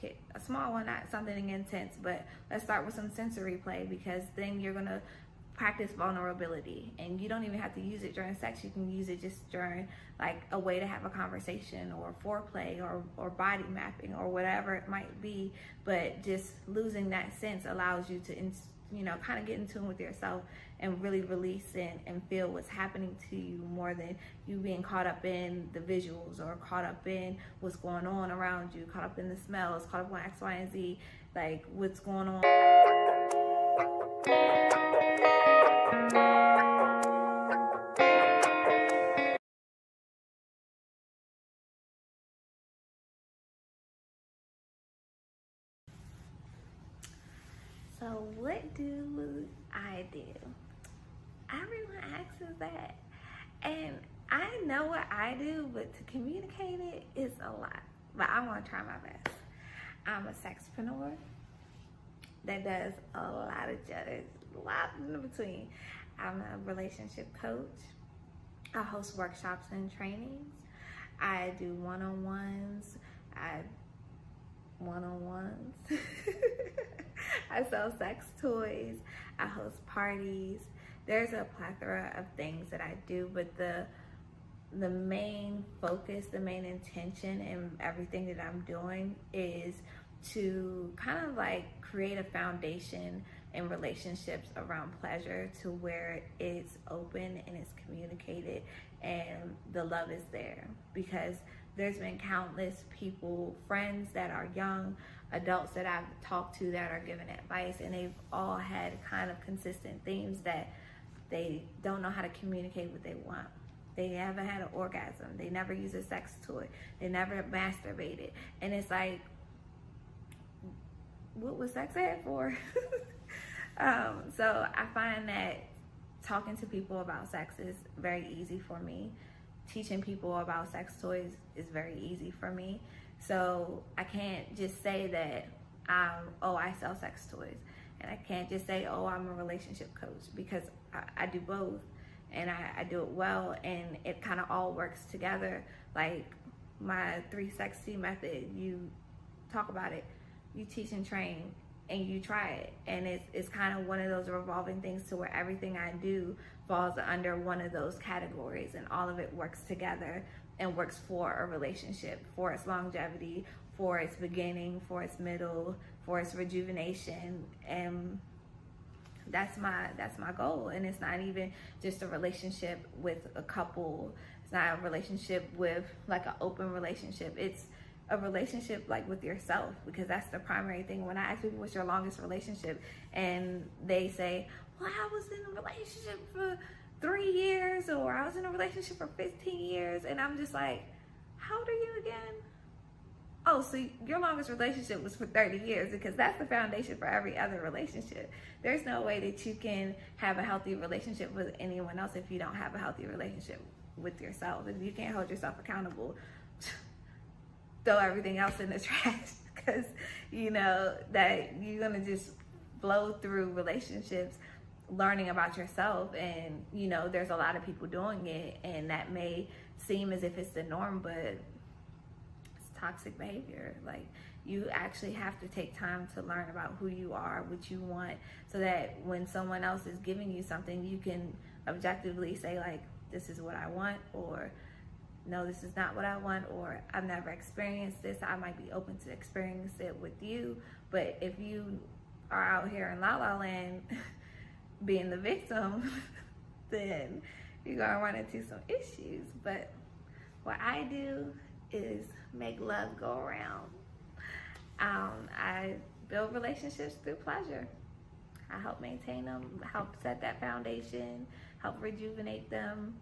kit. A small one, not something intense, but let's start with some sensory play, because then you're gonna practice vulnerability, and you don't even have to use it during sex. You can use it just during like a way to have a conversation, or foreplay, or body mapping, or whatever it might be. But just losing that sense allows you to kind of get in tune with yourself and really release and feel what's happening to you, more than you being caught up in the visuals, or caught up in what's going on around you, caught up in the smells, caught up on X, Y, and Z, like what's going on. So what do I do? Everyone asks us that, and I know what I do, but to communicate it is a lot. But I want to try my best. I'm a sexpreneur that does a lot in between. I'm a relationship coach. I host workshops and trainings. I do one-on-ones. I sell sex toys. I host parties. There's a plethora of things that I do, but the main focus, the main intention in everything that I'm doing is to kind of like create a foundation in relationships around pleasure, to where it's open and it's communicated and the love is there. Because there's been countless people, friends that are young, adults that I've talked to that are giving advice, and they've all had kind of consistent themes that they don't know how to communicate what they want. They haven't had an orgasm. They never use a sex toy. They never masturbated. And it's like, what was sex ed for? So I find that talking to people about sex is very easy for me. Teaching people about sex toys is very easy for me. So I can't just say that I sell sex toys. And I can't just say, I'm a relationship coach, because I do both, and I do it well, and it kind of all works together. Like my 360 method, you talk about it, you teach and train, and you try it. And it's kind of one of those revolving things, to where everything I do falls under one of those categories, and all of it works together and works for a relationship, for its longevity, for its beginning, for its middle, for its rejuvenation. And that's my goal. And it's not even just a relationship with a couple. It's not a relationship with like an open relationship. It's a relationship like with yourself, because that's the primary thing. When I ask people, what's your longest relationship, and they say, well, I was in a relationship for 3 years, or I was in a relationship for 15 years, and I'm just like, how old are you again? Oh, so your longest relationship was for 30 years, because that's the foundation for every other relationship. There's no way that you can have a healthy relationship with anyone else if you don't have a healthy relationship with yourself. If you can't hold yourself accountable, throw everything else in the trash, because you know that you're gonna just flow through relationships learning about yourself. And there's a lot of people doing it, and that may seem as if it's the norm, but it's toxic behavior. Like, you actually have to take time to learn about who you are, what you want, so that when someone else is giving you something, you can objectively say, like, this is what I want, or no, this is not what I want, or I've never experienced this. I might be open to experience it with you. But if you are out here in La La Land being the victim, then you're gonna run into some issues. But what I do is make love go around. I build relationships through pleasure. I help maintain them, help set that foundation, help rejuvenate them.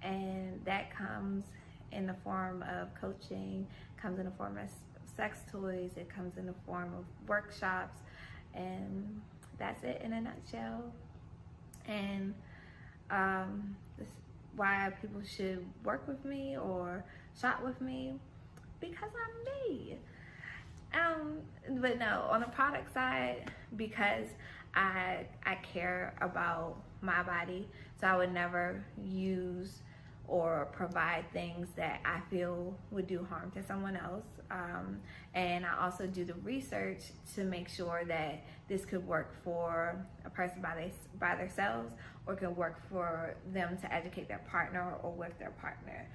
And that comes in the form of coaching, comes in the form of sex toys, it comes in the form of workshops, and that's it in a nutshell. And this, why people should work with me or shop with me, because I'm me. But no, on the product side, because I care about my body, so I would never use or provide things that I feel would do harm to someone else. And I also do the research to make sure that this could work for a person by themselves, or can work for them to educate their partner or with their partner.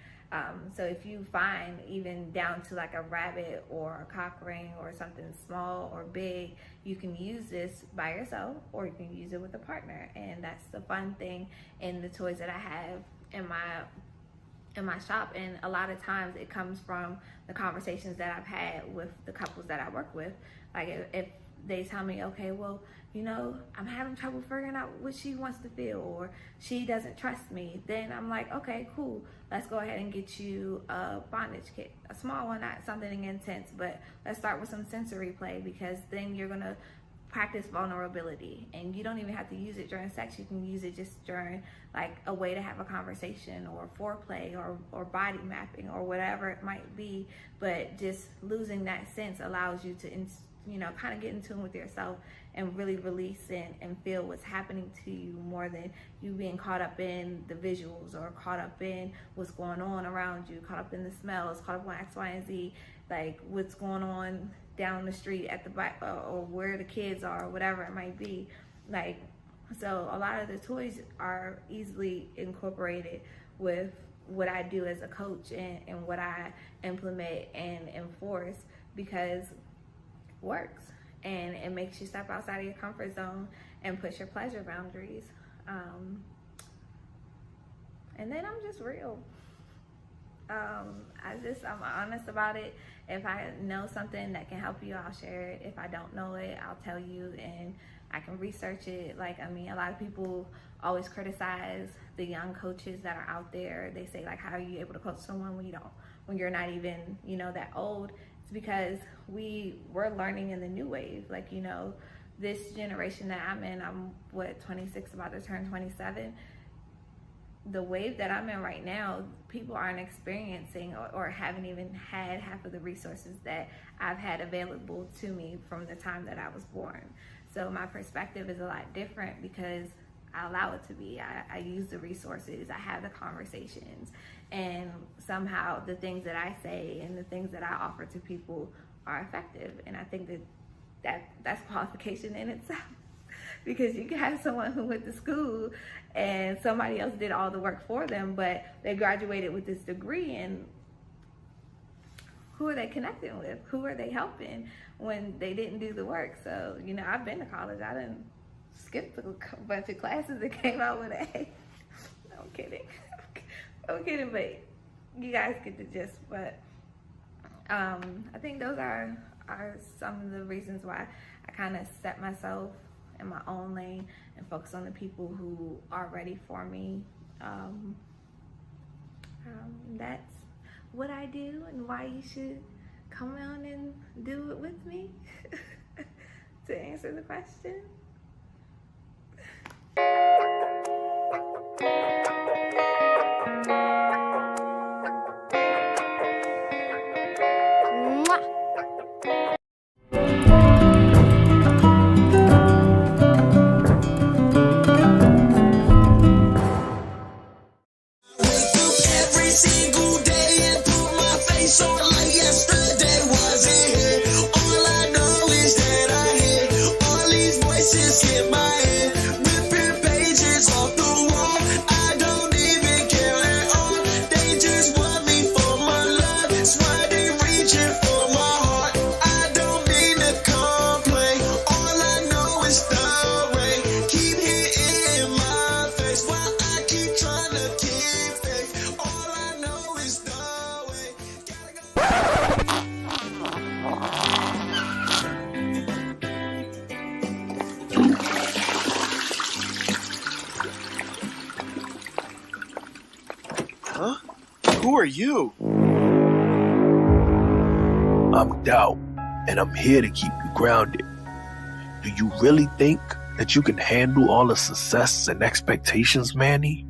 So if you find, even down to like a rabbit or a cock ring or something small or big, you can use this by yourself or you can use it with a partner. And that's the fun thing in the toys that I have in my shop. And a lot of times it comes from the conversations that I've had with the couples that I work with. Like if they tell me, okay, well, you know, I'm having trouble figuring out what she wants to feel, or she doesn't trust me, then I'm like, okay, cool, let's go ahead and get you a bondage kit, a small one, not something intense, but let's start with some sensory play, because then you're gonna practice vulnerability, and you don't even have to use it during sex. You can use it just during like a way to have a conversation, or foreplay, or body mapping, or whatever it might be. But just losing that sense allows you to kind of get in tune with yourself and really release and feel what's happening to you, more than you being caught up in the visuals, or caught up in what's going on around you, caught up in the smells, caught up on X, Y, and Z, like what's going on down the street at the back, or where the kids are, or whatever it might be. Like, so a lot of the toys are easily incorporated with what I do as a coach, and what I implement and enforce, because it works, and it makes you step outside of your comfort zone and push your pleasure boundaries. And then I'm just real. I'm honest about it. If I know something that can help you, I'll share it. If I don't know it, I'll tell you, and I can research it. Like, I mean, a lot of people always criticize the young coaches that are out there. They say, like, how are you able to coach someone when you're not even, that old? It's because we're learning in the new wave. Like, this generation that I'm in, I'm 26, about to turn 27. The wave that I'm in right now, people aren't experiencing or haven't even had half of the resources that I've had available to me from the time that I was born. So my perspective is a lot different, because I allow it to be. I use the resources, I have the conversations, and somehow the things that I say and the things that I offer to people are effective. And I think that's qualification in itself. Because you can have someone who went to school and somebody else did all the work for them, but they graduated with this degree, and who are they connecting with? Who are they helping when they didn't do the work? So, I've been to college. I didn't skip a bunch of classes that came out with an A. No, I'm kidding. I'm kidding, but you guys get the gist. But I think those are some of the reasons why I kind of set myself in my own lane and focus on the people who are ready for me. That's what I do, and why you should come on and do it with me. To answer the question. Huh? Who are you? I'm Doubt, and I'm here to keep you grounded. Do you really think that you can handle all the success and expectations, Manny?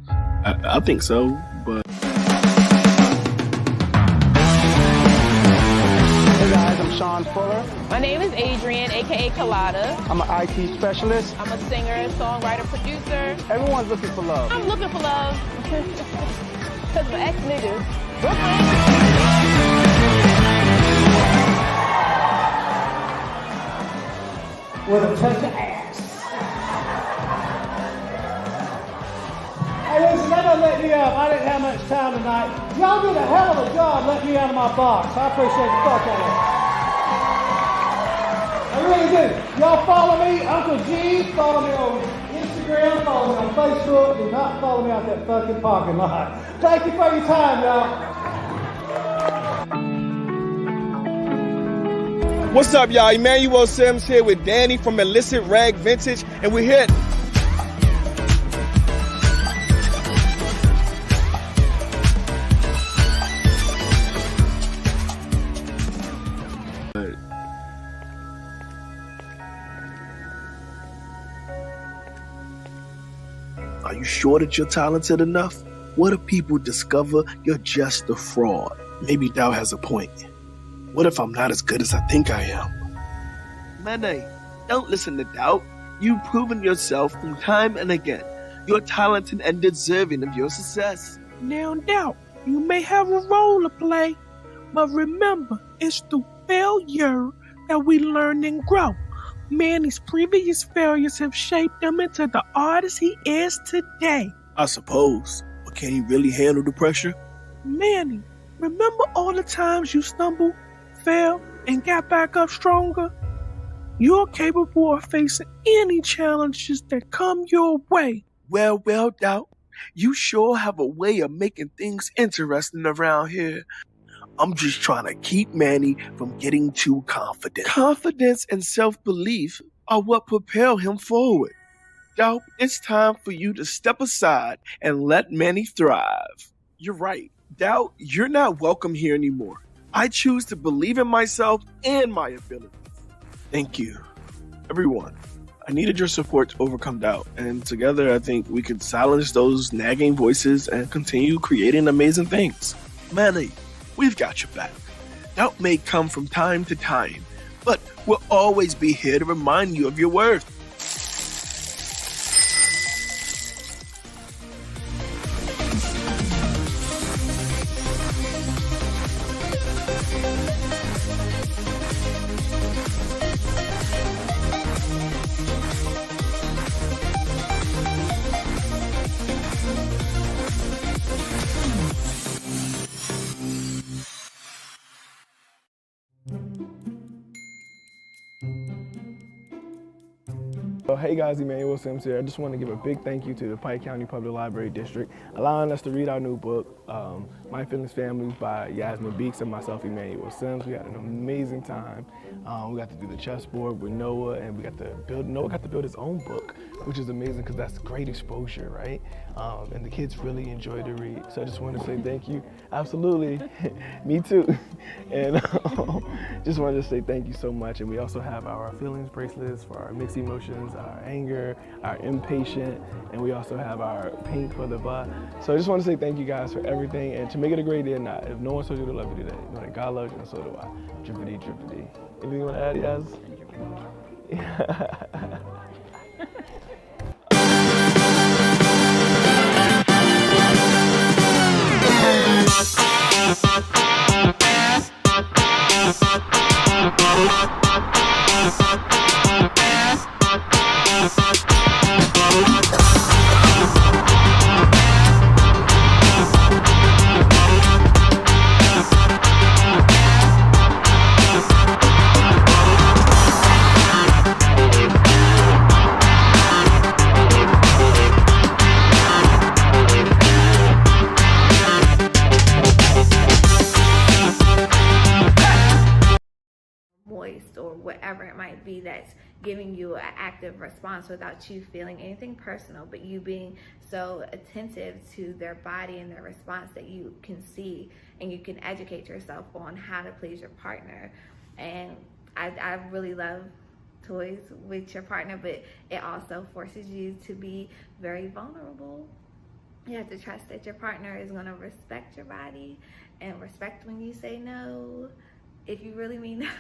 I think so, but... Hey guys, I'm Sean Fuller. My name is Adrian, aka Colada. I'm an IT specialist. I'm a singer, songwriter, producer. Everyone's looking for love. I'm looking for love. Because for ex-niggas, With a touch of ass. Hey, listen, that doesn't let me up. I didn't have much time tonight. Y'all did a hell of a job letting me out of my box. I appreciate the fuck out of it. I really do. Y'all follow me, Uncle G. Follow me on Instagram. Follow me on Facebook. Do not follow me out that fucking parking lot. Thank you for your time, y'all. What's up, y'all? Emmanuel Sims here with Danny from Illicit Rag Vintage, and we're here. Are you sure that you're talented enough? What if people discover you're just a fraud? Maybe Dow has a point. What if I'm not as good as I think I am? Mane, don't listen to doubt. You've proven yourself from time and again. You're talented and deserving of your success. Now, Doubt, you may have a role to play, but remember, it's through failure that we learn and grow. Manny's previous failures have shaped him into the artist he is today. I suppose. But can he really handle the pressure? Manny, remember all the times you stumbled, fell, and got back up stronger? You're capable of facing any challenges that come your way. Well, Doubt. You sure have a way of making things interesting around here. I'm just trying to keep Manny from getting too confident. Confidence and self-belief are what propel him forward. Doubt, it's time for you to step aside and let Manny thrive. You're right. Doubt, you're not welcome here anymore. I choose to believe in myself and my abilities. Thank you. Everyone, I needed your support to overcome doubt, and together I think we could silence those nagging voices and continue creating amazing things. Manny, we've got your back. Doubt may come from time to time, but we'll always be here to remind you of your worth. Well, hey guys, Emmanuel Sims here. I just want to give a big thank you to the Pike County Public Library District, allowing us to read our new book, My Feelings Families by Yasmin Beeks and myself, Emmanuel Sims. We had an amazing time. We got to do the chessboard with Noah, and Noah got to build his own book, which is amazing because that's great exposure, right? And the kids really enjoyed the read. So I just want to say thank you. Absolutely. Me too. And just wanted to say thank you so much. And we also have our feelings bracelets for our mixed emotions, our anger, our impatient, and we also have our pink for the blah. So I just want to say thank you guys for everything, and to make it a great day or not, if no one told you to love you today, know that God loves you and so do I. Drippity, drippity. Anything you want to add, Yaz? Thank you very much. Or whatever it might be that's giving you an active response without you feeling anything personal, but you being so attentive to their body and their response that you can see and you can educate yourself on how to please your partner. And I really love toys with your partner, but it also forces you to be very vulnerable. You have to trust that your partner is going to respect your body and respect when you say no, if you really mean no.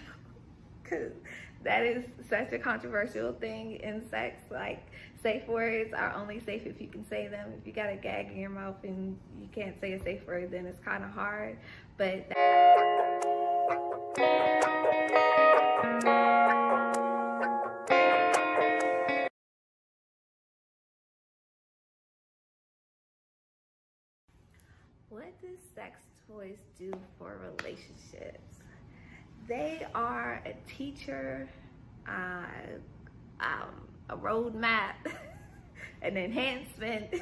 Because that is such a controversial thing in sex. Like, safe words are only safe if you can say them. If you got a gag in your mouth and you can't say a safe word, then it's kind of hard. But what do sex toys do for relationships? They are a teacher, a roadmap, an enhancement.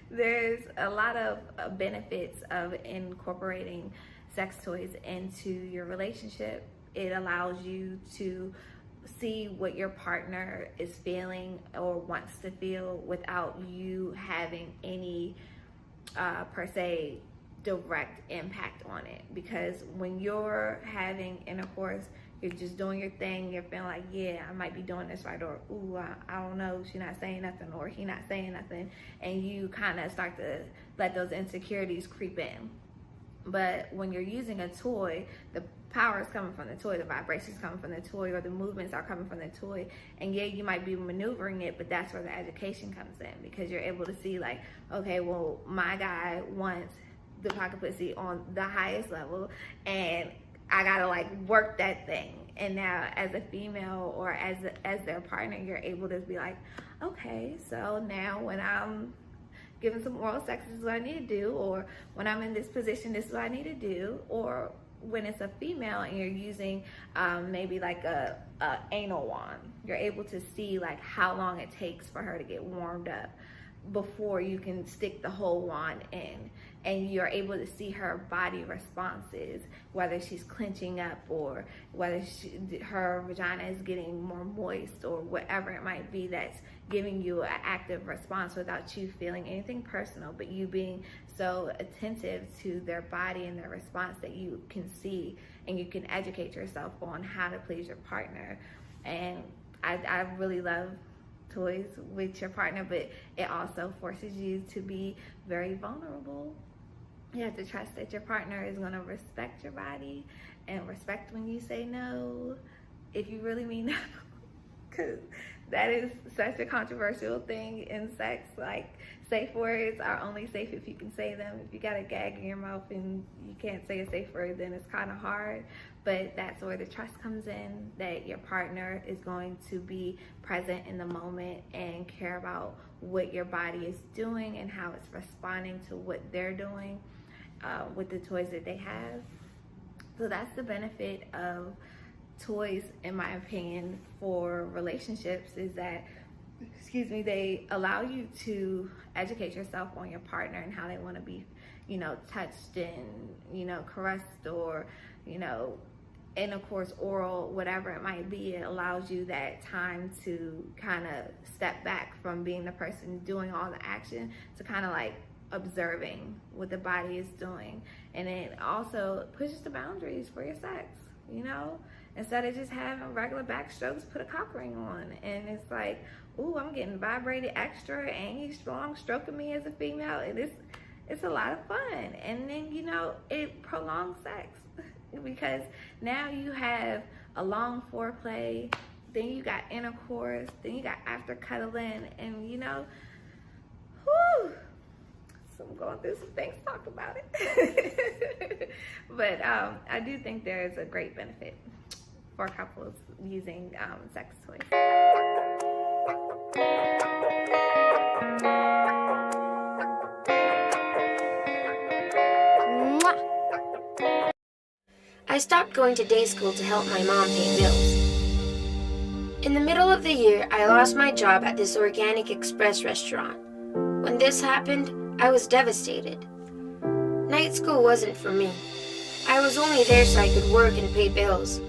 There's a lot of benefits of incorporating sex toys into your relationship. It allows you to see what your partner is feeling or wants to feel without you having any per se direct impact on it. Because when you're having intercourse, you're just doing your thing, you're feeling like, yeah, I might be doing this right, or ooh, I don't know, she's not saying nothing, or he not saying nothing, and you kind of start to let those insecurities creep in. But when you're using a toy, the power is coming from the toy, the vibrations coming from the toy, or the movements are coming from the toy. And yeah, you might be maneuvering it, but that's where the education comes in, because you're able to see like, okay, well, my guy wants the pocket pussy on the highest level, and I gotta like work that thing. And now as a female or as their partner, you're able to be like, okay, so now when I'm giving some oral sex, this is what I need to do, or when I'm in this position, this is what I need to do. Or when it's a female and you're using maybe like a anal wand, you're able to see like how long it takes for her to get warmed up before you can stick the whole wand in. And you're able to see her body responses, whether she's clenching up or whether her vagina is getting more moist, or whatever it might be that's giving you an active response without you feeling anything personal, but you being so attentive to their body and their response that you can see and you can educate yourself on how to please your partner. And I really love toys with your partner, but it also forces you to be very vulnerable. You have to trust that your partner is going to respect your body and respect when you say no, if you really mean no. Because that is such a controversial thing in sex. Like, safe words are only safe if you can say them. If you got a gag in your mouth and you can't say a safe word, then it's kind of hard. But that's where the trust comes in, that your partner is going to be present in the moment and care about what your body is doing and how it's responding to what they're doing with the toys that they have. So that's the benefit of toys, in my opinion, for relationships, is that, they allow you to educate yourself on your partner and how they want to be, touched and, caressed, or, intercourse, oral, whatever it might be. It allows you that time to kind of step back from being the person doing all the action to kind of like observing what the body is doing. And it also pushes the boundaries for your sex, instead of just having regular back strokes, put a cock ring on. And it's like, ooh, I'm getting vibrated extra, and he's strong stroking me as a female, and it's a lot of fun. And then it prolongs sex, because now you have a long foreplay, then you got intercourse, then you got after cuddling, and whew, so I'm going through some things, talk about it. But I do think there is a great benefit for couples using sex toys. I stopped going to day school to help my mom pay bills. In the middle of the year, I lost my job at this organic express restaurant. When this happened, I was devastated. Night school wasn't for me. I was only there so I could work and pay bills.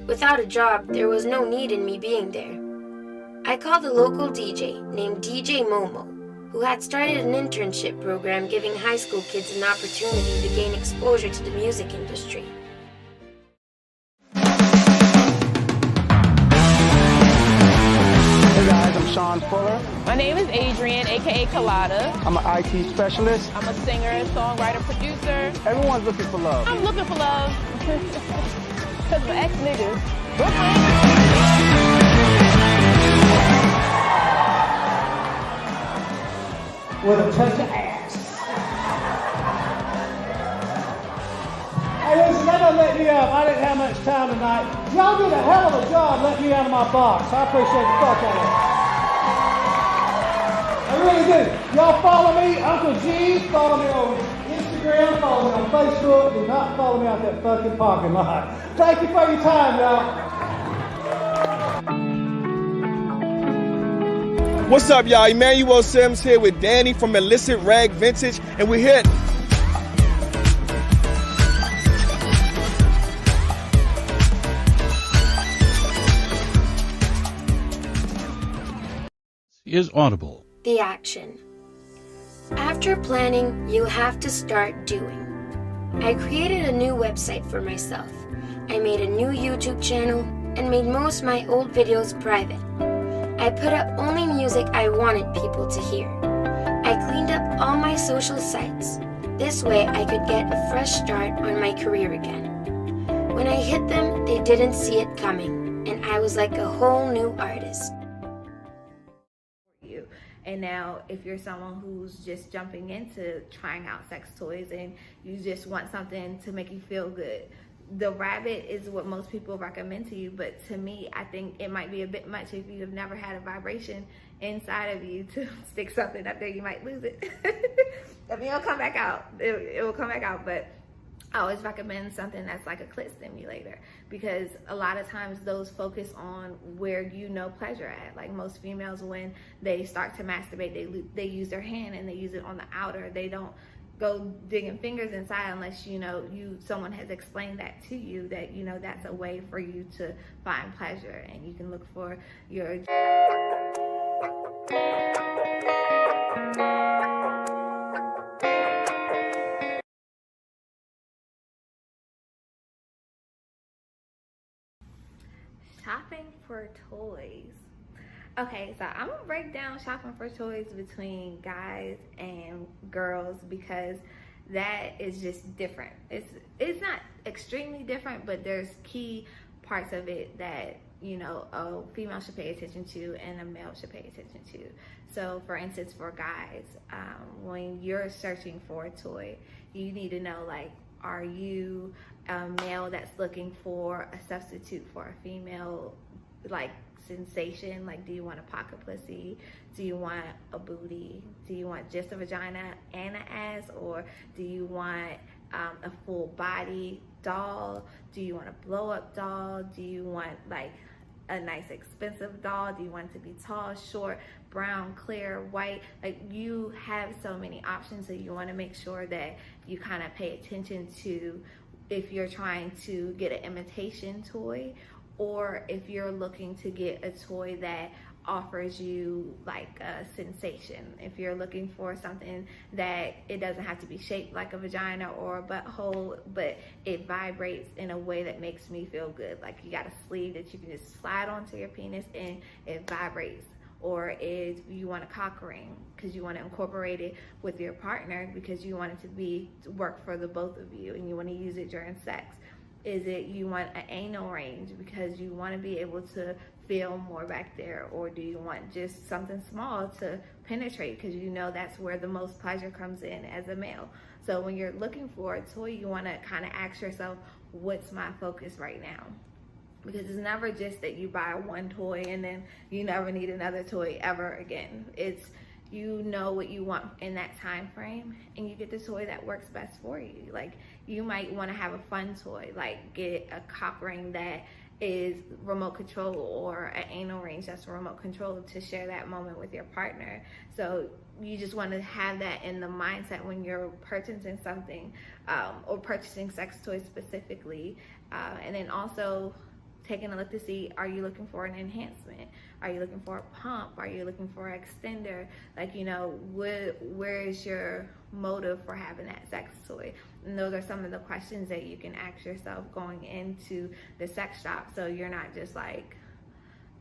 Without a job, there was no need in me being there. I called a local DJ named DJ Momo, who had started an internship program giving high school kids an opportunity to gain exposure to the music industry. Hey guys, I'm Sean Fuller. My name is Adrian, aka Colada. I'm an IT specialist. I'm a singer, songwriter, producer. Everyone's looking for love. I'm looking for love. Because my ex-niggas. Brooklyn. y'all did a hell of a job letting me out of my box. I appreciate the fuck out of it. I really do. Y'all follow me, Uncle G. Follow me on Instagram. Follow me on Facebook. Do not follow me out that fucking parking lot. Thank you for your time, y'all. What's up, y'all? Emmanuel Sims here with Danny from Illicit Rag Vintage, and we're here. Is audible. The action. After planning, you have to start doing. I created a new website for myself. I made a new YouTube channel and made most of my old videos private. I put up only music I wanted people to hear. I cleaned up all my social sites. This way I could get a fresh start on my career again. When I hit them, they didn't see it coming, and I was like a whole new artist. And now if you're someone who's just jumping into trying out sex toys and you just want something to make you feel good, the rabbit is what most people recommend to you, but to me, I think it might be a bit much if you have never had a vibration inside of you to stick something up there. You might lose it. I mean, it'll come back out. It will come back out, but I always recommend something that's like a clit stimulator, because a lot of times those focus on where you know pleasure at. Like most females, when they start to masturbate, they use their hand and they use it on the outer. They don't go digging fingers inside unless someone has explained that to you, that that's a way for you to find pleasure, and you can look for your shopping for toys. Okay, so I'm gonna break down shopping for toys between guys and girls, because that is just different. It's not extremely different, but there's key parts of it that a female should pay attention to and a male should pay attention to. So for instance, for guys, when you're searching for a toy, you need to know, like, are you a male that's looking for a substitute for a female, like, sensation? Like, do you want a pocket pussy? Do you want a booty? Do you want just a vagina and an ass? Or do you want a full body doll? Do you want a blow up doll? Do you want like a nice expensive doll? Do you want it to be tall, short, brown, clear, white? Like, you have so many options, so you want to make sure that you kind of pay attention to if you're trying to get an imitation toy, or if you're looking to get a toy that offers you like a sensation. If you're looking for something that it doesn't have to be shaped like a vagina or a butthole, but it vibrates in a way that makes me feel good. Like, you got a sleeve that you can just slide onto your penis and it vibrates. Or if you want a cock ring because you want to incorporate it with your partner because you want it to work for the both of you and you want to use it during sex. Is it you want an anal range because you want to be able to feel more back there? Or do you want just something small to penetrate because that's where the most pleasure comes in as a male? So when you're looking for a toy, you want to kind of ask yourself, what's my focus right now? Because it's never just that you buy one toy and then you never need another toy ever again. It's you know what you want in that time frame and you get the toy that works best for you. Like, you might want to have a fun toy, like get a cock ring that is remote control, or an anal range that's remote control, to share that moment with your partner. So you just want to have that in the mindset when you're purchasing something, or purchasing sex toys specifically. And then also taking a look to see, are you looking for an enhancement? Are you looking for a pump? Are you looking for an extender? Like, where is your motive for having that sex toy? And those are some of the questions that you can ask yourself going into the sex shop, so you're not just like,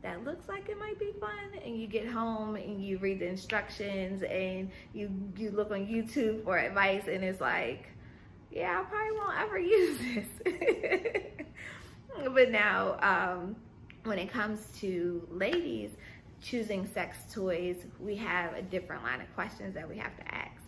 that looks like it might be fun, and you get home and you read the instructions and you look on YouTube for advice and it's like, yeah, I probably won't ever use this. But now, when it comes to ladies choosing sex toys, we have a different line of questions that we have to ask.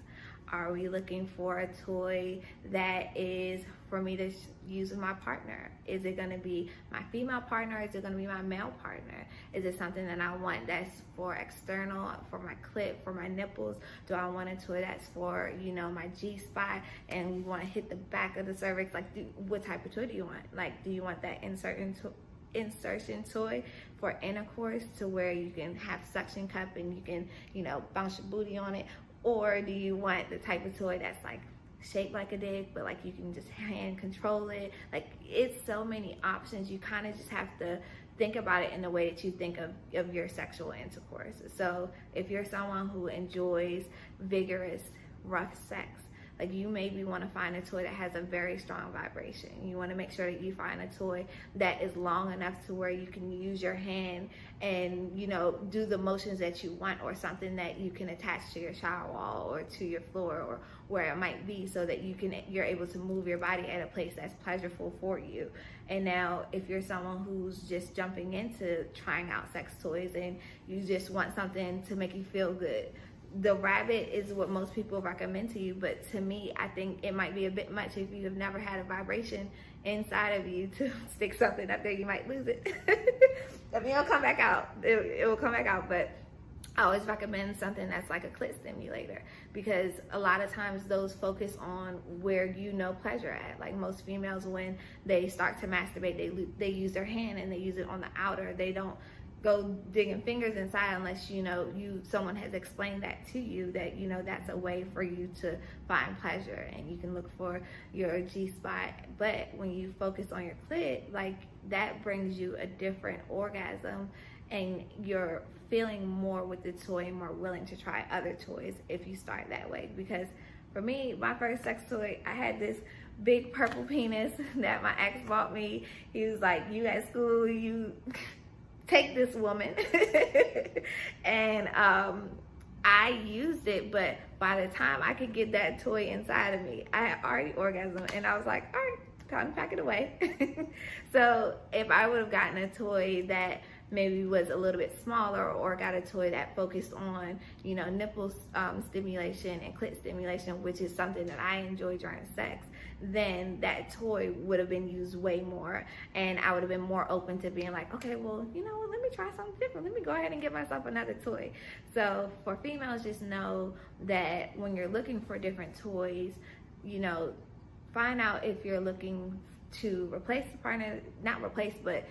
Are we looking for a toy that is for me to use with my partner? Is it going to be my female partner? Is it going to be my male partner? Is it something that I want that's for external, for my clit, for my nipples? Do I want a toy that's for, you know, my G-spot and you want to hit the back of the cervix? Like, what type of toy do you want? Like, do you want that insertion toy for intercourse to where you can have suction cup and you can, you know, bounce your booty on it? Or do you want the type of toy that's like shaped like a dick, but like you can just hand control it? Like, it's so many options. You kind of just have to think about it in the way that you think of your sexual intercourse. So if you're someone who enjoys vigorous, rough sex, like, you maybe want to find a toy that has a very strong vibration. You want to make sure that you find a toy that is long enough to where you can use your hand and, you know, do the motions that you want, or something that you can attach to your shower wall or to your floor or where it might be, so that you're able to move your body at a place that's pleasurable for you. And now, if you're someone who's just jumping into trying out sex toys and you just want something to make you feel good, the rabbit is what most people recommend to you, but to me, I think it might be a bit much if you have never had a vibration inside of you to stick something up there. You might lose it. I mean, it'll come back out. It will come back out, but I always recommend something that's like a clit stimulator, because a lot of times those focus on where you know pleasure at. Like, most females, when they start to masturbate, they use their hand and they use it on the outer. They don't go digging fingers inside unless, you know, someone has explained that to you, that, you know, that's a way for you to find pleasure, and you can look for your G-spot. But when you focus on your clit, like, that brings you a different orgasm, and you're feeling more with the toy and more willing to try other toys if you start that way. Because for me, my first sex toy, I had this big purple penis that my ex bought me. He was like, "You at school, you take this, woman." And I used it, but by the time I could get that toy inside of me, I had already orgasmed, and I was like, all right, time to pack it away. So if I would have gotten a toy that maybe was a little bit smaller, or got a toy that focused on, you know, nipple stimulation and clit stimulation, which is something that I enjoy during sex, then that toy would have been used way more, and I would have been more open to being like, okay, well, you know what, let me try something different. Let me go ahead and get myself another toy. So for females, just know that when you're looking for different toys, you know, find out if you're looking to replace the partner, not replace, but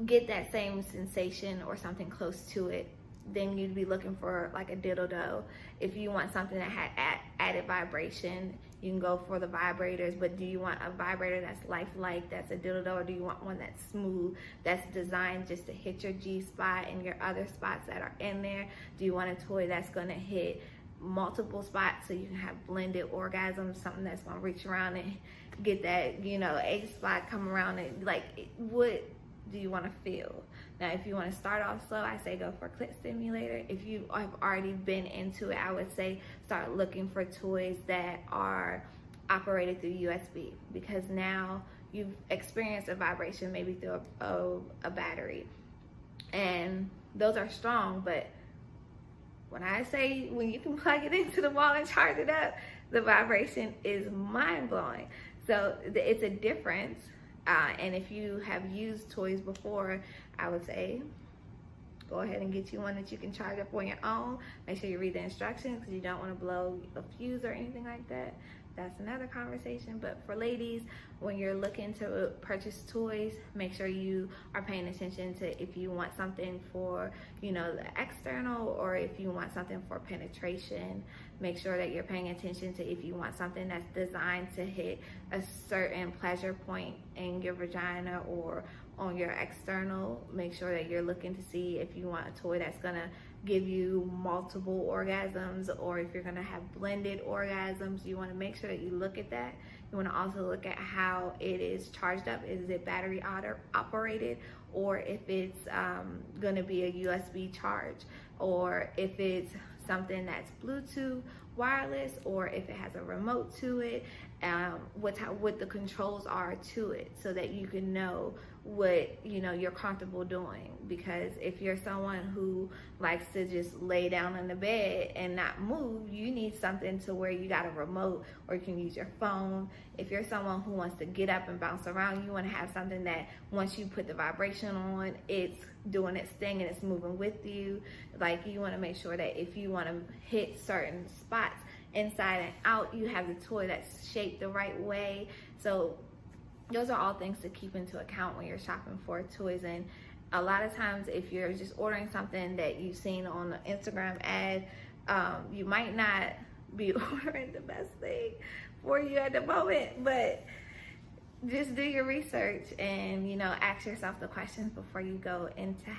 get that same sensation or something close to it. Then you'd be looking for like a dildo. If you want something that had added vibration, you can go for the vibrators. But do you want a vibrator that's lifelike, that's a dildo, or do you want one that's smooth, that's designed just to hit your G-spot and your other spots that are in there? Do you want a toy that's going to hit multiple spots so you can have blended orgasms, something that's going to reach around and get that, you know, A spot come around and, like, what do you want to feel? Now, if you want to start off slow, I say go for a clit stimulator. If you have already been into it, I would say start looking for toys that are operated through USB, because now you've experienced a vibration maybe through a battery, and those are strong. But when I say when you can plug it into the wall and charge it up, the vibration is mind-blowing. So it's a difference. And if you have used toys before, I would say go ahead and get you one that you can charge up on your own. Make sure you read the instructions, because you don't want to blow a fuse or anything like that. That's another conversation. But for ladies, when you're looking to purchase toys, make sure you are paying attention to if you want something for, you know, the external, or if you want something for penetration. Make sure that you're paying attention to if you want something that's designed to hit a certain pleasure point in your vagina or on your external. Make sure that you're looking to see if you want a toy that's gonna give you multiple orgasms, or if you're gonna have blended orgasms. You wanna make sure that you look at that. You wanna also look at how it is charged up. Is it battery operated, or if it's gonna be a USB charge, or if it's something that's Bluetooth wireless, or if it has a remote to it, what the controls are to it, so that you can know what you're comfortable doing. Because if you're someone who likes to just lay down in the bed and not move, you need something to where you got a remote or you can use your phone. If you're someone who wants to get up and bounce around, you want to have something that once you put the vibration on, it's doing its thing and it's moving with you. Like, you want to make sure that if you want to hit certain spots inside and out, you have the toy that's shaped the right way. So those are all things to keep into account when you're shopping for toys. And a lot of times, if you're just ordering something that you've seen on an Instagram ad, you might not be ordering the best thing for you at the moment. But just do your research and ask yourself the questions before you go into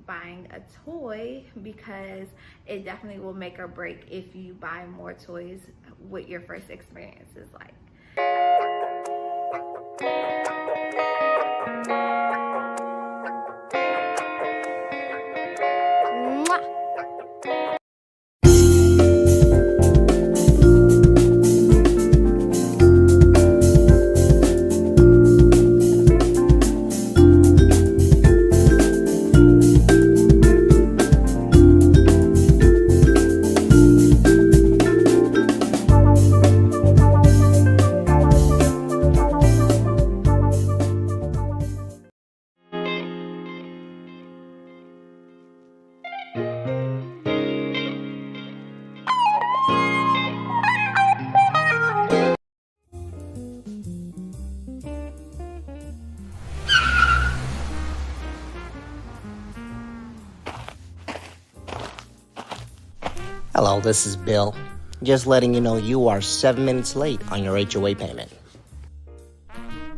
buying a toy, because it definitely will make or break if you buy more toys, what your first experience is like. Hello, this is Bill. Just letting you know you are 7 minutes late on your HOA payment.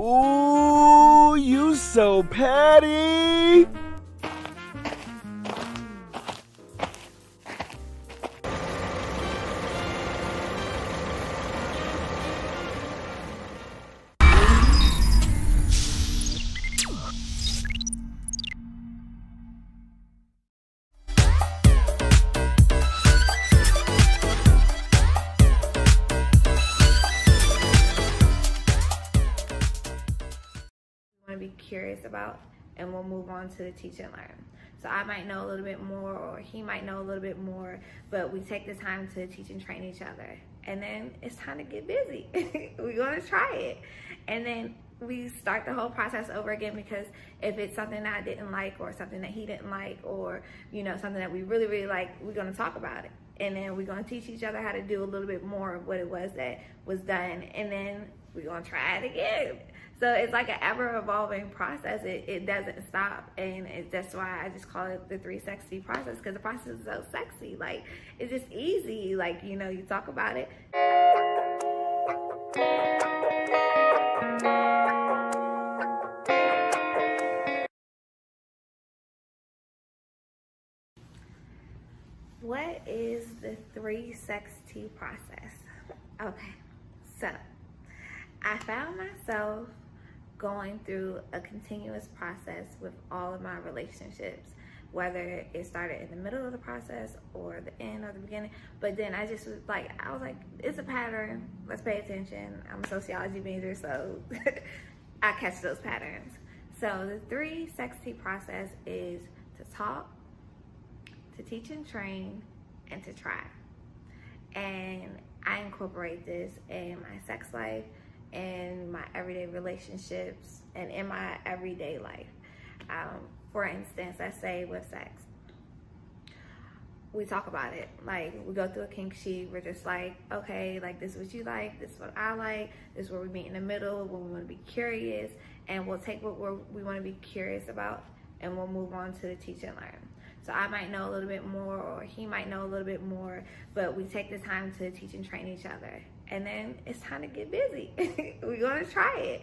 Ooh, you so petty. Be curious about, and we'll move on to the teach and learn. So I might know a little bit more, or he might know a little bit more, but we take the time to teach and train each other, and then it's time to get busy. We're going to try it, and then we start the whole process over again, because if it's something that I didn't like, or something that he didn't like, or something that we really, really like, we're going to talk about it, and then we're going to teach each other how to do a little bit more of what it was that was done, and then we're going to try it again. So it's like an ever-evolving process. It doesn't stop, and that's why I just call it the 3 sexy process, because the process is so sexy. Like, it's just easy. Like, you talk about it. What is the 3 sexy process? Okay, so I found myself going through a continuous process with all of my relationships, whether it started in the middle of the process or the end or the beginning. But then I was like, it's a pattern, let's pay attention. I'm a sociology major, so I catch those patterns. So the 3 sexy process is to talk, to teach and train, and to try. And I incorporate this in my sex life, in my everyday relationships, and in my everyday life. For instance, let's say with sex, we talk about it. Like, we go through a kink sheet. We're just like, okay, like, this is what you like, this is what I like, this is where we meet in the middle when we want to be curious, and we'll take what we want to be curious about, and we'll move on to the teach and learn. So I might know a little bit more, or he might know a little bit more, but we take the time to teach and train each other. And then it's time to get busy. We're going to try it.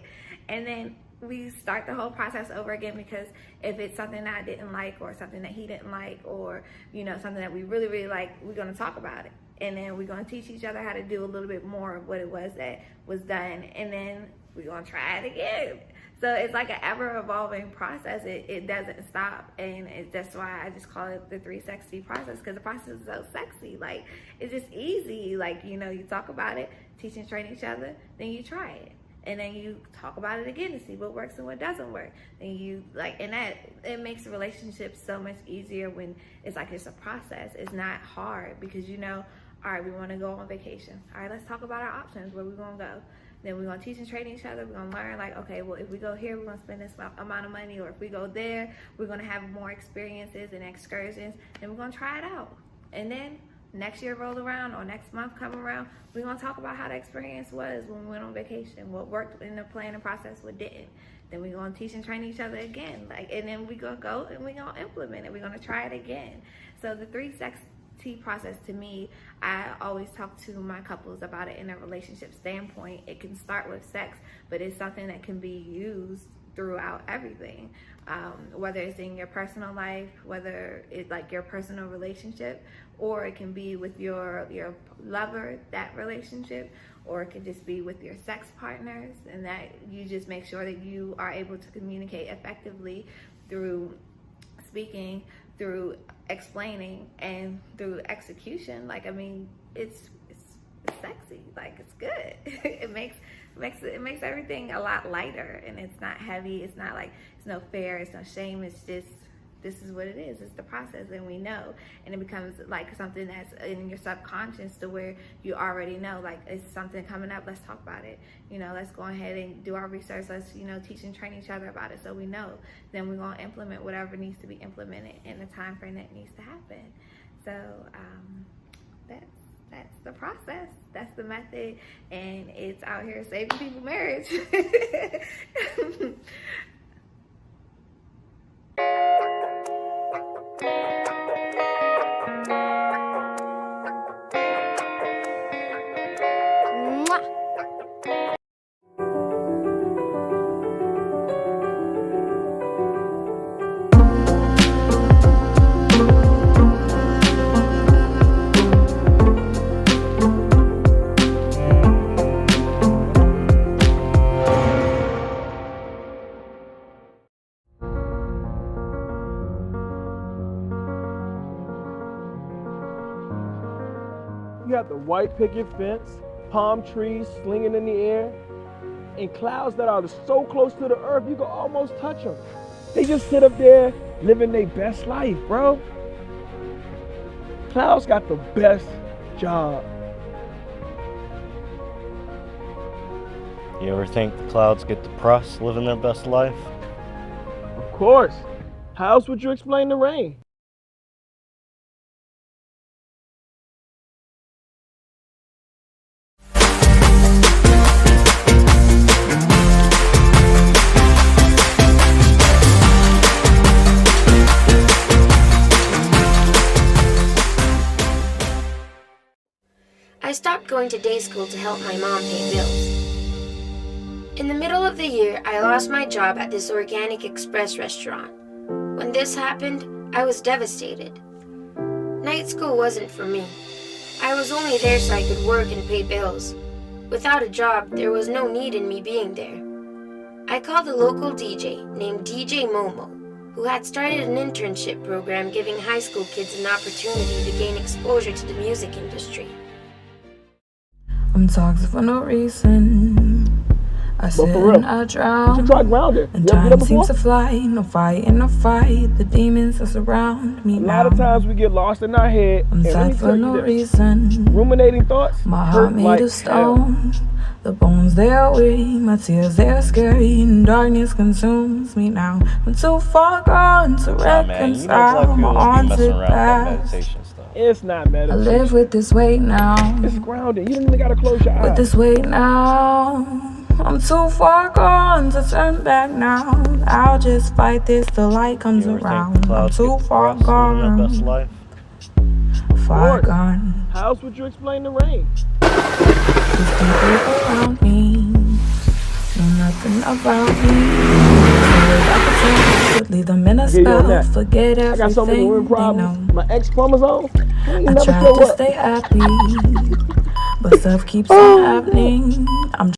And then we start the whole process over again, because if it's something that I didn't like, or something that he didn't like, or something that we really, really like, we're going to talk about it. And then we're going to teach each other how to do a little bit more of what it was that was done. And then we're going to try it again. So it's like an ever-evolving process. It doesn't stop, and that's why I just call it the 3 sexy process, because the process is so sexy. Like, it's just easy. Like, you talk about it, teach and train each other, then you try it. and then you talk about it again to see what works and what doesn't work. And you like, and that it makes the relationship so much easier when it's like it's a process. It's not hard because you know, all right, we want to go on vacation. All right, let's talk about our options. Where we gonna go? Then we're gonna teach and train each other. We're gonna learn like, okay, well, if we go here, we're gonna spend this amount of money, or if we go there, we're gonna have more experiences and excursions, and we're gonna try it out. And then next year roll around or next month come around, we're gonna talk about how the experience was when we went on vacation, what worked in the planning process, what didn't. Then we're gonna teach and train each other again, like, and then we're gonna go and we're gonna implement it. We're gonna try it again. So the 3 sex T process, to me, I always talk to my couples about it in a relationship standpoint. It can start with sex, but it's something that can be used throughout everything, whether it's in your personal life, whether it's like your personal relationship, or it can be with your lover, that relationship, or it can just be with your sex partners, and that you just make sure that you are able to communicate effectively through speaking, through explaining, and through execution. Like, I mean, it's sexy, like it's good. it makes everything a lot lighter, and it's not heavy. It's not like, it's no fear, it's no shame. It's just, this is what it is. It's the process, and we know, and it becomes like something that's in your subconscious to where you already know, like, it's something coming up, let's talk about it. You know, let's go ahead and do our research. Let's, you know, teach and train each other about it so we know. Then we're gonna implement whatever needs to be implemented in the time frame that needs to happen. So that's the process. That's the method, and it's out here saving people marriage. You have the white picket fence, palm trees slinging in the air, and clouds that are so close to the earth you can almost touch them. They just sit up there living their best life, bro. Clouds got the best job. You ever think the clouds get depressed living their best life? Of course. How else would you explain the rain? I stopped going to day school to help my mom pay bills. In the middle of the year, I lost my job at this organic express restaurant. When this happened, I was devastated. Night school wasn't for me. I was only there so I could work and pay bills. Without a job, there was no need in me being there. I called a local DJ named DJ Momo, who had started an internship program giving high school kids an opportunity to gain exposure to the music industry. I'm toxic for no reason. I sit and I drown. You try grounded. And time seems to fly. No fight and no fight. The demons that surround me now. A lot of times we get lost in our head. I'm sad for no reason. Ruminating thoughts. My heart made of stone. The bones they are weak. My tears they are scary. And darkness consumes me now. I'm too far gone to reconcile my haunted past. It's not meditation. I live with this weight now. It's grounded. You don't even gotta close your eyes. With this weight now. I'm too far gone to turn back now. I'll just fight this till light comes around. I'm too far gone. Their best life? Far gone. How else would you explain the rain? These people around me know nothing about me. I could leave them in a spell. Forget everything. I got so many women problems. My X chromosome. I try to stay happy, but stuff keeps on happening. I'm